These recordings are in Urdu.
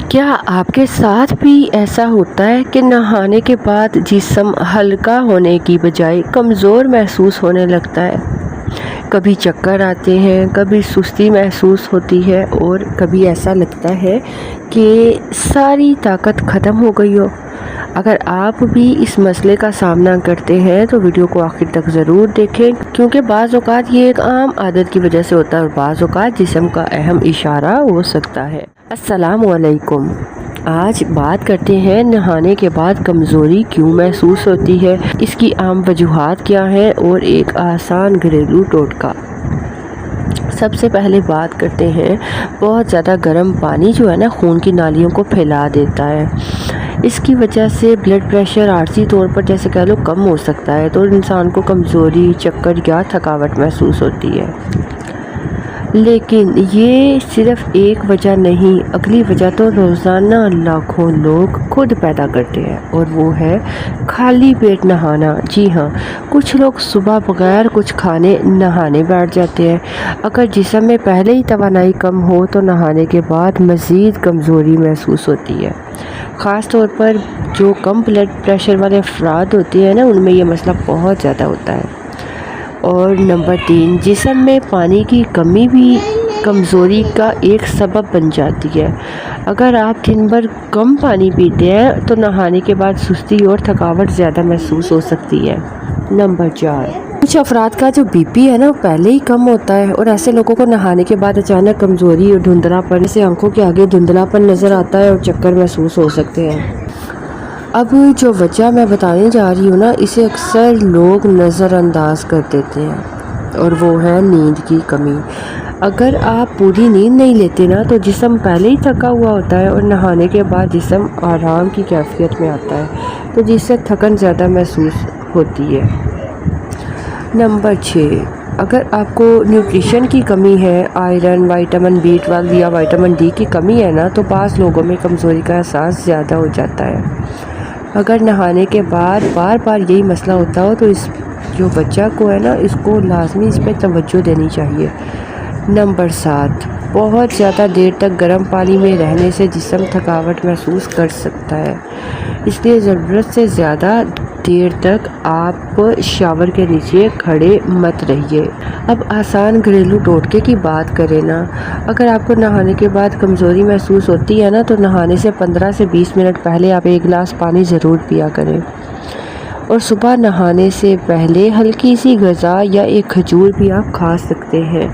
کیا آپ کے ساتھ بھی ایسا ہوتا ہے کہ نہانے کے بعد جسم ہلکا ہونے کی بجائے کمزور محسوس ہونے لگتا ہے؟ کبھی چکر آتے ہیں، کبھی سستی محسوس ہوتی ہے اور کبھی ایسا لگتا ہے کہ ساری طاقت ختم ہو گئی ہو۔ اگر آپ بھی اس مسئلے کا سامنا کرتے ہیں تو ویڈیو کو آخر تک ضرور دیکھیں، کیونکہ بعض اوقات یہ ایک عام عادت کی وجہ سے ہوتا ہے اور بعض اوقات جسم کا اہم اشارہ ہو سکتا ہے۔ السلام علیکم۔ آج بات کرتے ہیں نہانے کے بعد کمزوری کیوں محسوس ہوتی ہے، اس کی عام وجوہات کیا ہیں اور ایک آسان گھریلو ٹوٹکا۔ سب سے پہلے بات کرتے ہیں، بہت زیادہ گرم پانی جو ہے نا خون کی نالیوں کو پھیلا دیتا ہے۔ اس کی وجہ سے بلڈ پریشر عارضی طور پر جیسے کہہ لو کم ہو سکتا ہے تو انسان کو کمزوری، چکر یا تھکاوٹ محسوس ہوتی ہے۔ لیکن یہ صرف ایک وجہ نہیں، اگلی وجہ تو روزانہ لاکھوں لوگ خود پیدا کرتے ہیں اور وہ ہے خالی پیٹ نہانا۔ جی ہاں، کچھ لوگ صبح بغیر کچھ کھانے نہانے بیٹھ جاتے ہیں۔ اگر جسم میں پہلے ہی توانائی کم ہو تو نہانے کے بعد مزید کمزوری محسوس ہوتی ہے۔ خاص طور پر جو کم بلڈ پریشر والے افراد ہوتے ہیں نا، ان میں یہ مسئلہ بہت زیادہ ہوتا ہے۔ اور نمبر 3، جسم میں پانی کی کمی بھی کمزوری کا ایک سبب بن جاتی ہے۔ اگر آپ دن بھر کم پانی پیتے ہیں تو نہانے کے بعد سستی اور تھکاوٹ زیادہ محسوس ہو سکتی ہے۔ نمبر 4، کچھ افراد کا جو بی پی ہے نا وہ پہلے ہی کم ہوتا ہے اور ایسے لوگوں کو نہانے کے بعد اچانک کمزوری اور دھندلا پن سے آنکھوں کے آگے دھندلا پن نظر آتا ہے اور چکر محسوس ہو سکتے ہیں۔ اب جو وجہ میں بتانے جا رہی ہوں نا، اسے اکثر لوگ نظر انداز کر دیتے ہیں اور وہ ہے نیند کی کمی۔ اگر آپ پوری نیند نہیں لیتے نا تو جسم پہلے ہی تھکا ہوا ہوتا ہے اور نہانے کے بعد جسم آرام کی کیفیت میں آتا ہے تو جس سے تھکن زیادہ محسوس ہوتی ہے۔ نمبر 6، اگر آپ کو نیوٹریشن کی کمی ہے، آئرن، وائٹامن B12 یا وائٹامن D کی کمی ہے نا تو بعض لوگوں میں کمزوری کا احساس زیادہ ہو جاتا ہے۔ اگر نہانے کے بعد بار بار یہی مسئلہ ہوتا ہو تو اس جو بچہ کو ہے نا اس کو لازمی اس پہ توجہ دینی چاہیے۔ نمبر 7، بہت زیادہ دیر تک گرم پانی میں رہنے سے جسم تھکاوٹ محسوس کر سکتا ہے، اس لیے ضرورت سے زیادہ دیر تک آپ شاور کے نیچے کھڑے مت رہیے۔ اب آسان گھریلو ٹوٹکے کی بات کریں نا، اگر آپ کو نہانے کے بعد کمزوری محسوس ہوتی ہے نا تو نہانے سے 15 سے 20 منٹ پہلے آپ ایک گلاس پانی ضرور پیا کریں، اور صبح نہانے سے پہلے ہلکی سی غذا یا ایک کھجور بھی آپ کھا سکتے ہیں۔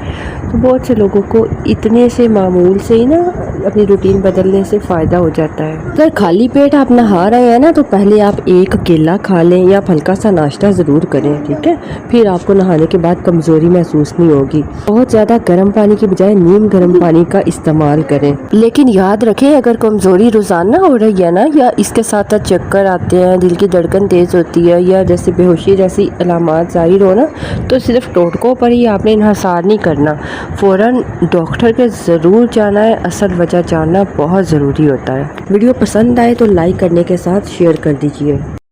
تو بہت سے لوگوں کو اتنے سے معمول سے ہی نا اپنی روٹین بدلنے سے فائدہ ہو جاتا ہے۔ اگر خالی پیٹ آپ نہا رہے ہیں نا تو پہلے آپ ایک کیلا کھا لیں یا ہلکا سا ناشتہ ضرور کریں، ٹھیک ہے؟ پھر آپ کو نہانے کے بعد کمزوری محسوس نہیں ہوگی۔ بہت زیادہ گرم پانی کی بجائے نیم گرم پانی کا استعمال کریں، لیکن یاد رکھیں اگر کمزوری روزانہ ہو رہی ہے نا یا اس کے ساتھ چکر آتے ہیں، دل کی دھڑکن تیز ہوتی ہے یا جیسے بے ہوشی جیسی علامات ظاہر ہو نا تو صرف ٹوٹکوں پر ہی آپ نے انحصار نہیں کرنا، فوراً ڈاکٹر کے ضرور جانا ہے۔ اصل وجہ جاننا بہت ضروری ہوتا ہے۔ ویڈیو پسند آئے تو لائک کرنے کے ساتھ شیئر کر دیجیے۔